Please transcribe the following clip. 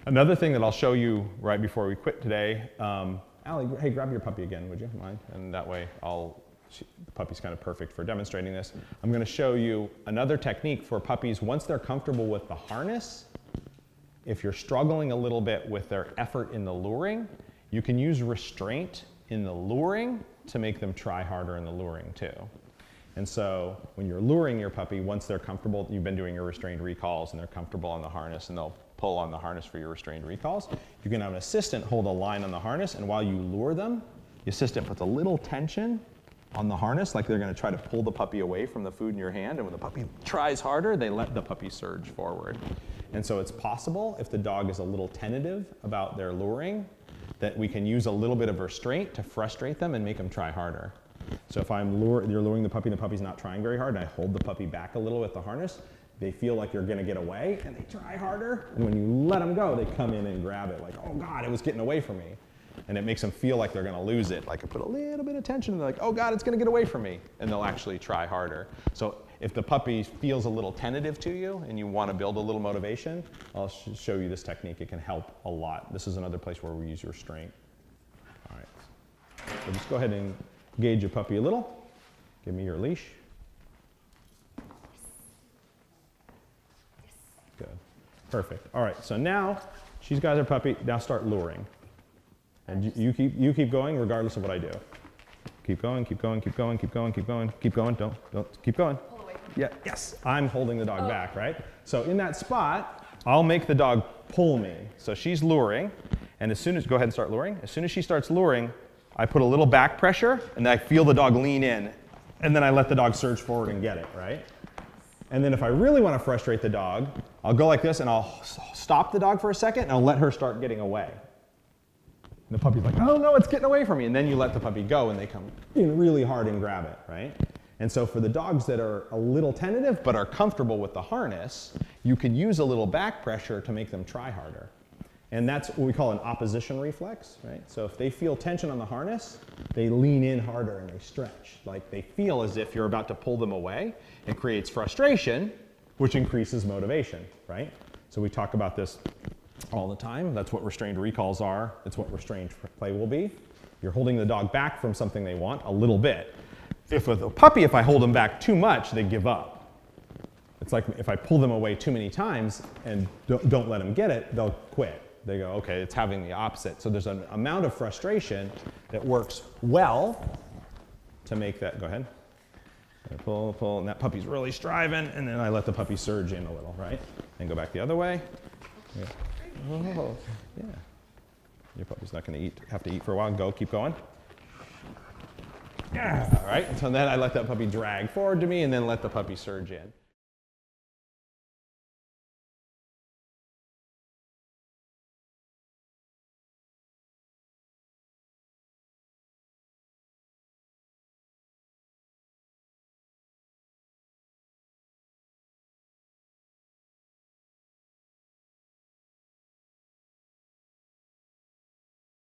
Another thing that I'll show you right before we quit today, Allie, hey, grab your puppy again, would you mind? And that way the puppy's kind of perfect for demonstrating this. I'm going to show you another technique for puppies once they're comfortable with the harness. If you're struggling a little bit with their effort in the luring, you can use restraint in the luring to make them try harder in the luring too. And so when you're luring your puppy, once they're comfortable, you've been doing your restrained recalls and they're comfortable on the harness and they'll pull on the harness for your restrained recalls, you can have an assistant hold a line on the harness, and while you lure them, the assistant puts a little tension on the harness, like they're going to try to pull the puppy away from the food in your hand, and when the puppy tries harder, they let the puppy surge forward. And so it's possible, if the dog is a little tentative about their luring, that we can use a little bit of restraint to frustrate them and make them try harder. So if you're luring the puppy and the puppy's not trying very hard, and I hold the puppy back a little with the harness, they feel like you're going to get away, and they try harder. And when you let them go, they come in and grab it like, oh God, it was getting away from me. And it makes them feel like they're going to lose it. Like I put a little bit of tension, and they're like, oh God, it's going to get away from me. And they'll actually try harder. So if the puppy feels a little tentative to you and you want to build a little motivation, I'll show you this technique. It can help a lot. This is another place where we use restraint. All right. So just go ahead and engage your puppy a little. Give me your leash. Good. Perfect. All right. So now she's got her puppy. Now start luring. And you keep going regardless of what I do. Keep going, keep going, keep going, keep going, keep going, keep going. Don't, keep going. Pull away from Yeah, yes, I'm holding the dog back, right? So in that spot, I'll make the dog pull me. So she's luring, and as soon as, go ahead and start luring. As soon as she starts luring, I put a little back pressure, and then I feel the dog lean in, and then I let the dog surge forward and get it, right? And then if I really want to frustrate the dog, I'll go like this, and I'll stop the dog for a second, and I'll let her start getting away. And the puppy's like, oh no, it's getting away from me. And then you let the puppy go and they come in really hard and grab it, right? And so for the dogs that are a little tentative but are comfortable with the harness, you could use a little back pressure to make them try harder. And that's what we call an opposition reflex, right? So if they feel tension on the harness, they lean in harder and they stretch. Like they feel as if you're about to pull them away. It creates frustration, which increases motivation, right? So we talk about this all the time. That's what restrained recalls are. It's what restrained play will be. You're holding the dog back from something they want a little bit. If with a puppy, if I hold them back too much, they give up. It's like if I pull them away too many times and don't let them get it, they'll quit. They go, okay, it's having the opposite. So there's an amount of frustration that works well to make that, go ahead. And pull, and that puppy's really striving, and then I let the puppy surge in a little, right? And go back the other way. Yeah. Oh, yeah. Your puppy's not going to have to eat for a while. Go, keep going. Yeah. All right. So then I let that puppy drag forward to me and then let the puppy surge in.